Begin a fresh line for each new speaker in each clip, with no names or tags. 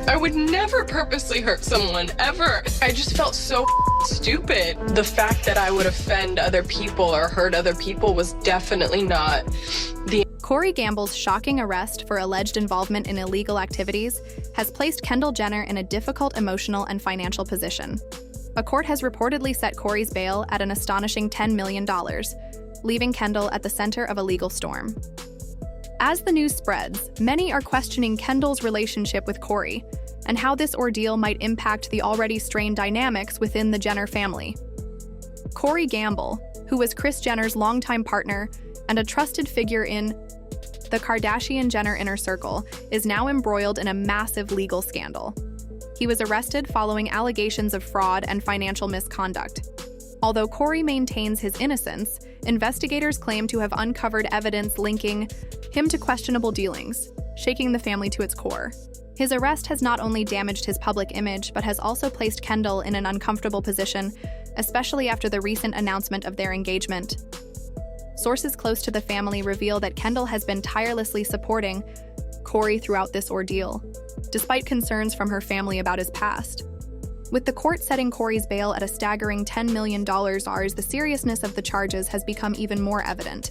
I would never purposely hurt someone, ever. I just felt so stupid. The fact that I would offend other people or hurt other people was definitely not the...
Corey Gamble's shocking arrest for alleged involvement in illegal activities has placed Kendall Jenner in a difficult emotional and financial position. A court has reportedly set Corey's bail at an astonishing $10 million, leaving Kendall at the center of a legal storm. As the news spreads, many are questioning Kendall's relationship with Corey and how this ordeal might impact the already strained dynamics within the Jenner family. Corey Gamble, who was Kris Jenner's longtime partner and a trusted figure in the Kardashian-Jenner inner circle, is now embroiled in a massive legal scandal. He was arrested following allegations of fraud and financial misconduct. Although Corey maintains his innocence, investigators claim to have uncovered evidence linking him to questionable dealings, shaking the family to its core. His arrest has not only damaged his public image, but has also placed Kendall in an uncomfortable position, especially after the recent announcement of their engagement. Sources close to the family reveal that Kendall has been tirelessly supporting Corey throughout this ordeal, despite concerns from her family about his past. With the court setting Corey's bail at a staggering $10 million, the seriousness of the charges has become even more evident.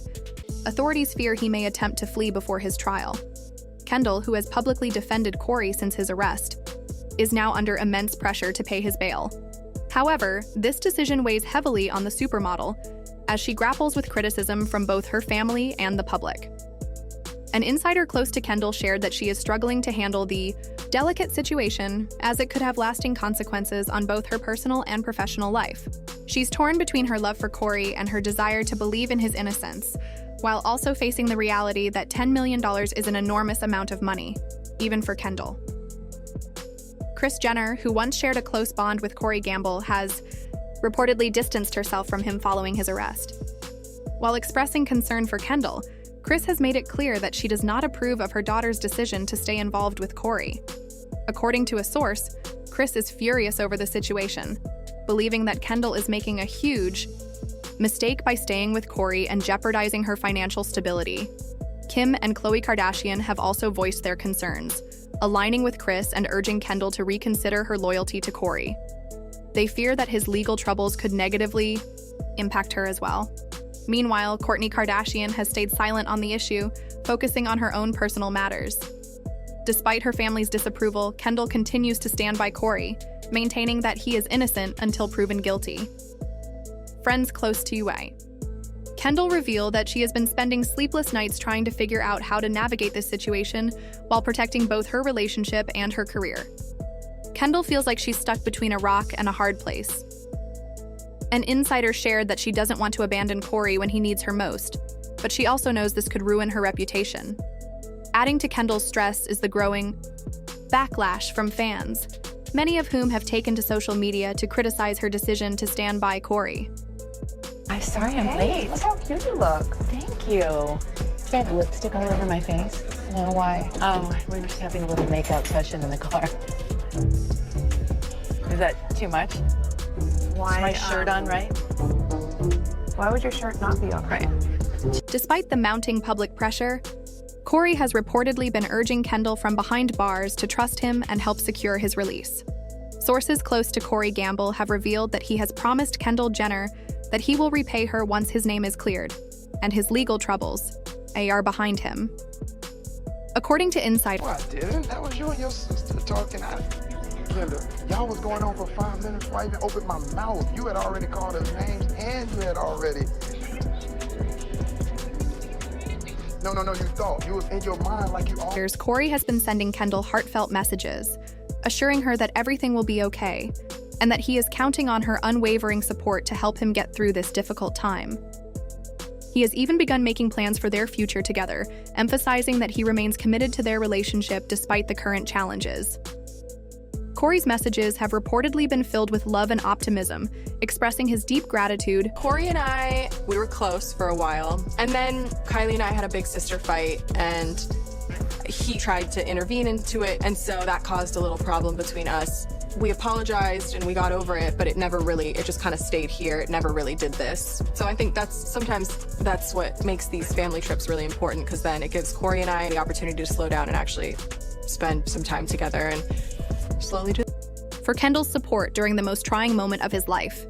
Authorities fear he may attempt to flee before his trial. Kendall, who has publicly defended Corey since his arrest, is now under immense pressure to pay his bail. However, this decision weighs heavily on the supermodel, as she grapples with criticism from both her family and the public. An insider close to Kendall shared that she is struggling to handle the delicate situation, as it could have lasting consequences on both her personal and professional life. She's torn between her love for Corey and her desire to believe in his innocence, while also facing the reality that $10 million is an enormous amount of money, even for Kendall. Kris Jenner, who once shared a close bond with Corey Gamble, has reportedly distanced herself from him following his arrest. While expressing concern for Kendall, Kris has made it clear that she does not approve of her daughter's decision to stay involved with Corey. According to a source, Kris is furious over the situation, believing that Kendall is making a huge mistake by staying with Corey and jeopardizing her financial stability. Kim and Khloe Kardashian have also voiced their concerns, aligning with Kris and urging Kendall to reconsider her loyalty to Corey. They fear that his legal troubles could negatively impact her as well. Meanwhile, Kourtney Kardashian has stayed silent on the issue, focusing on her own personal matters. Despite her family's disapproval, Kendall continues to stand by Corey, maintaining that he is innocent until proven guilty. Friends close to UA. Kendall revealed that she has been spending sleepless nights trying to figure out how to navigate this situation while protecting both her relationship and her career. Kendall feels like she's stuck between a rock and a hard place. An insider shared that she doesn't want to abandon Corey when he needs her most, but she also knows this could ruin her reputation. Adding to Kendall's stress is the growing backlash from fans, many of whom have taken to social media to criticize her decision to stand by Corey.
I'm sorry I'm late.
Look how cute you look.
Thank you. Do I have lipstick all over my face?
No, why?
Oh, we were just having a little makeout session in the car. Is that too much?
Why?
Is my shirt on right?
Why would your shirt not be all right?
Despite the mounting public pressure, Corey has reportedly been urging Kendall from behind bars to trust him and help secure his release. Sources close to Corey Gamble have revealed that he has promised Kendall Jenner that he will repay her once his name is cleared, and his legal troubles are behind him. According to Insider,
Well, I didn't. That was you and your sister talking. Y'all was going on for 5 minutes before I even opened my mouth. You had already called us names, and you had already... No, you thought. You was in your mind like you all...
Corey has been sending Kendall heartfelt messages, assuring her that everything will be okay, and that he is counting on her unwavering support to help him get through this difficult time. He has even begun making plans for their future together, emphasizing that he remains committed to their relationship despite the current challenges. Corey's messages have reportedly been filled with love and optimism, expressing his deep gratitude.
Corey and I, we were close for a while, and then Kylie and I had a big sister fight, and he tried to intervene into it, and so that caused a little problem between us. We apologized and we got over it, but it just kind of stayed here. It never really did this. So I think sometimes that's what makes these family trips really important, because then it gives Corey and I the opportunity to slow down and actually spend some time together. And slowly just
for Kendall's support during the most trying moment of his life.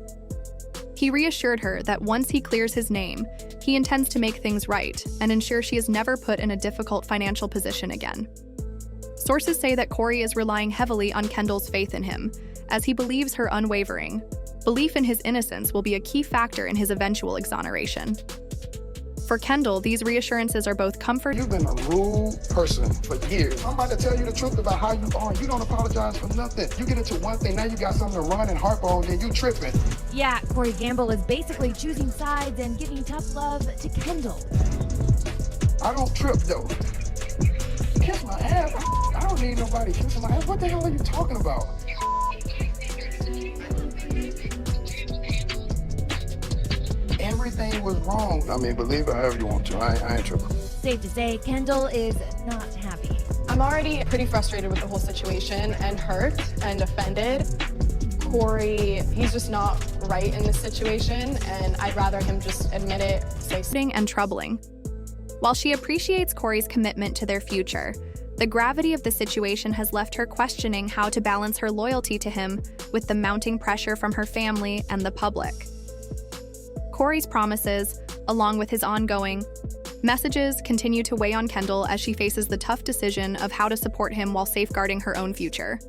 He reassured her that once he clears his name, he intends to make things right and ensure she is never put in a difficult financial position again. Sources say that Corey is relying heavily on Kendall's faith in him, as he believes her unwavering belief in his innocence will be a key factor in his eventual exoneration. For Kendall, these reassurances are both comfort.
You've been a rude person for years. I'm about to tell you the truth about how you are. You don't apologize for nothing. You get into one thing, now you got something to run and harp on, then you tripping.
Yeah, Corey Gamble is basically choosing sides and giving tough love to Kendall.
I don't trip though. Kiss my ass. I don't need nobody kissing my ass. What the hell are you talking about? Everything was wrong. I mean, believe it however you want to. I ain't tripping.
Safe to say, Kendall is not happy.
I'm already pretty frustrated with the whole situation and hurt and offended. Corey, he's just not right in this situation, and I'd rather him just admit it, say
and troubling. While she appreciates Corey's commitment to their future, the gravity of the situation has left her questioning how to balance her loyalty to him with the mounting pressure from her family and the public. Corey's promises, along with his ongoing messages, continue to weigh on Kendall as she faces the tough decision of how to support him while safeguarding her own future.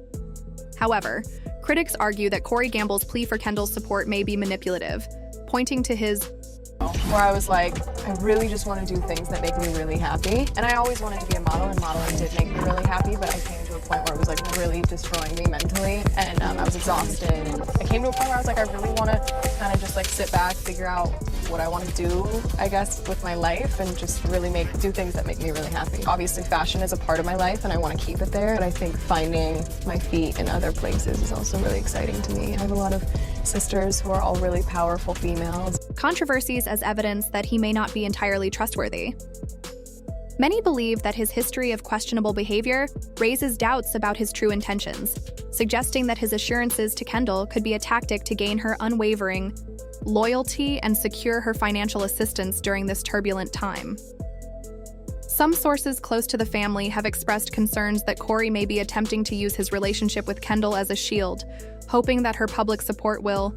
However, critics argue that Corey Gamble's plea for Kendall's support may be manipulative, pointing to his
where I was like, I really just want to do things that make me really happy. And I always wanted to be a model, and modeling did make me really happy, but I came to a point where it was like really destroying me mentally, and I was exhausted. And I came to a point where I was like, I really want to kind of just like sit back, figure out what I want to do, I guess, with my life, and just really do things that make me really happy. Obviously, fashion is a part of my life, and I want to keep it there, but I think finding my feet in other places is also really exciting to me. I have a lot of sisters who are all really powerful females.
Controversies as evidence that he may not be entirely trustworthy. Many believe that his history of questionable behavior raises doubts about his true intentions, suggesting that his assurances to Kendall could be a tactic to gain her unwavering loyalty and secure her financial assistance during this turbulent time. Some sources close to the family have expressed concerns that Corey may be attempting to use his relationship with Kendall as a shield, hoping that her public support will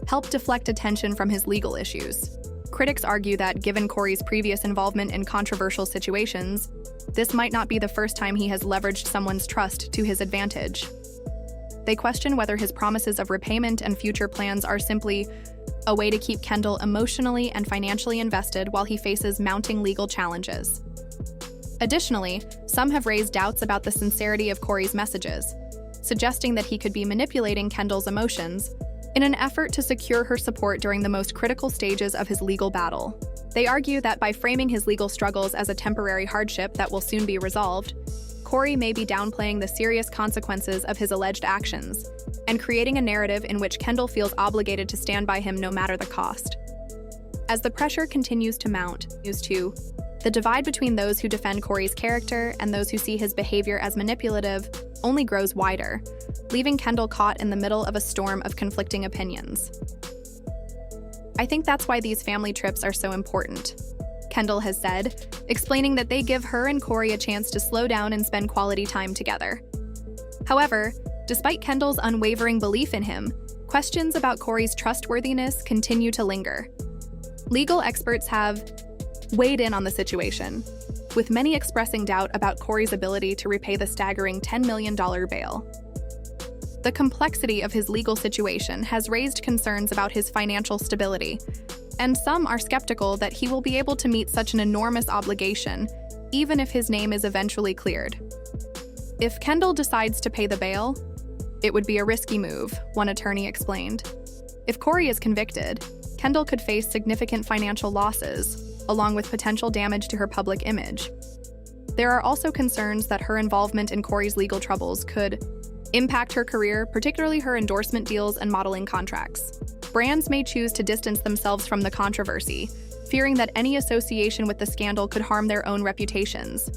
help deflect attention from his legal issues. Critics argue that, given Corey's previous involvement in controversial situations, this might not be the first time he has leveraged someone's trust to his advantage. They question whether his promises of repayment and future plans are simply a way to keep Kendall emotionally and financially invested while he faces mounting legal challenges. Additionally, some have raised doubts about the sincerity of Corey's messages, suggesting that he could be manipulating Kendall's emotions in an effort to secure her support during the most critical stages of his legal battle. They argue that by framing his legal struggles as a temporary hardship that will soon be resolved, Corey may be downplaying the serious consequences of his alleged actions and creating a narrative in which Kendall feels obligated to stand by him no matter the cost. As the pressure continues to mount, the divide between those who defend Corey's character and those who see his behavior as manipulative only grows wider, leaving Kendall caught in the middle of a storm of conflicting opinions. I think that's why these family trips are so important, Kendall has said, explaining that they give her and Corey a chance to slow down and spend quality time together. However, despite Kendall's unwavering belief in him, questions about Corey's trustworthiness continue to linger. Legal experts have weighed in on the situation, with many expressing doubt about Corey's ability to repay the staggering $10 million bail. The complexity of his legal situation has raised concerns about his financial stability, and some are skeptical that he will be able to meet such an enormous obligation, even if his name is eventually cleared. If Kendall decides to pay the bail, it would be a risky move, one attorney explained. If Corey is convicted, Kendall could face significant financial losses, along with potential damage to her public image. There are also concerns that her involvement in Corey's legal troubles could impact her career, particularly her endorsement deals and modeling contracts. Brands may choose to distance themselves from the controversy, fearing that any association with the scandal could harm their own reputations.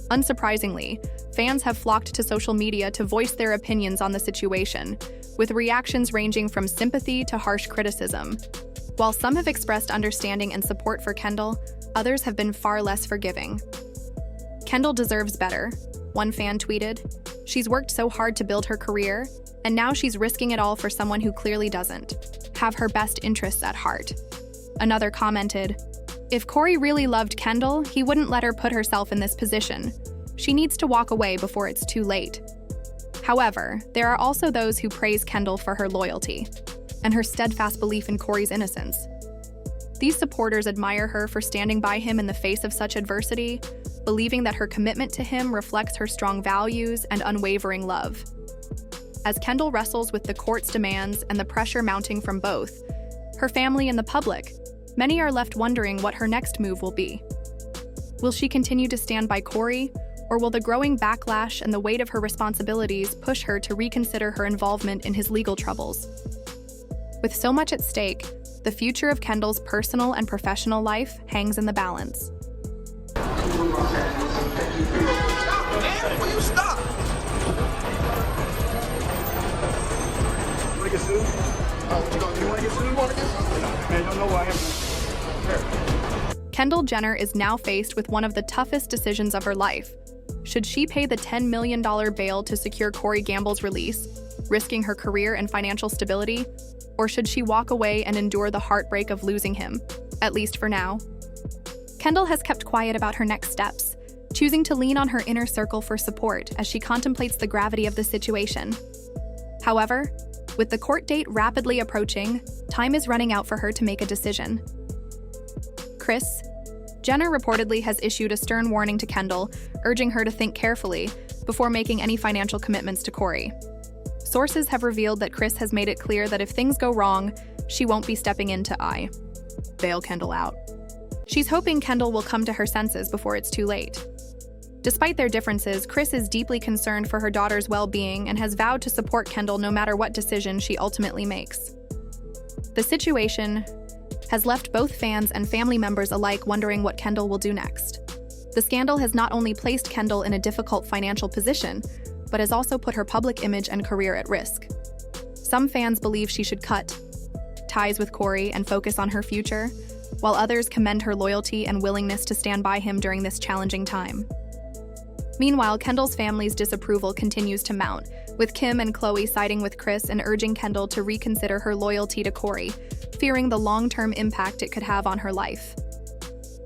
Unsurprisingly, fans have flocked to social media to voice their opinions on the situation, with reactions ranging from sympathy to harsh criticism. While some have expressed understanding and support for Kendall, others have been far less forgiving. "Kendall deserves better," one fan tweeted. She's worked so hard to build her career, and now she's risking it all for someone who clearly doesn't have her best interests at heart. Another commented, "If Cory really loved Kendall, he wouldn't let her put herself in this position. She needs to walk away before it's too late." However, there are also those who praise Kendall for her loyalty and her steadfast belief in Cory's innocence. These supporters admire her for standing by him in the face of such adversity, believing that her commitment to him reflects her strong values and unwavering love. As Kendall wrestles with the court's demands and the pressure mounting from both her family and the public, many are left wondering what her next move will be. Will she continue to stand by Cory, or will the growing backlash and the weight of her responsibilities push her to reconsider her involvement in his legal troubles? With so much at stake, the future of Kendall's personal and professional life hangs in the balance.
Man, will you stop?
You wanna get sued?
You want to get sued? You want to get sued?
Man, you don't know who I am.
Kendall Jenner is now faced with one of the toughest decisions of her life. Should she pay the $10 million bail to secure Cory Gamble's release, risking her career and financial stability? Or should she walk away and endure the heartbreak of losing him, at least for now? Kendall has kept quiet about her next steps, choosing to lean on her inner circle for support as she contemplates the gravity of the situation. However, with the court date rapidly approaching, time is running out for her to make a decision. Kris Jenner reportedly has issued a stern warning to Kendall, urging her to think carefully before making any financial commitments to Cory. Sources have revealed that Kris has made it clear that if things go wrong, she won't be stepping in to bail Kendall out. She's hoping Kendall will come to her senses before it's too late. Despite their differences, Kris is deeply concerned for her daughter's well-being and has vowed to support Kendall no matter what decision she ultimately makes. The situation has left both fans and family members alike wondering what Kendall will do next. The scandal has not only placed Kendall in a difficult financial position, but has also put her public image and career at risk. Some fans believe she should cut ties with Cory and focus on her future, while others commend her loyalty and willingness to stand by him during this challenging time. Meanwhile, Kendall's family's disapproval continues to mount, with Kim and Khloe siding with Kris and urging Kendall to reconsider her loyalty to Cory, fearing the long-term impact it could have on her life.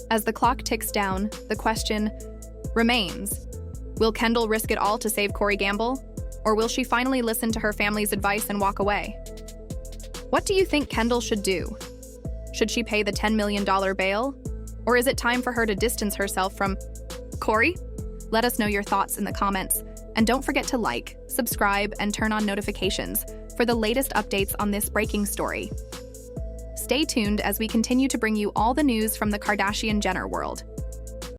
As the clock ticks down, the question remains: will Kendall risk it all to save Cory Gamble? Or will she finally listen to her family's advice and walk away? What do you think Kendall should do? Should she pay the $10 million bail? Or is it time for her to distance herself from Cory? Let us know your thoughts in the comments. And don't forget to like, subscribe, and turn on notifications for the latest updates on this breaking story. Stay tuned as we continue to bring you all the news from the Kardashian-Jenner world.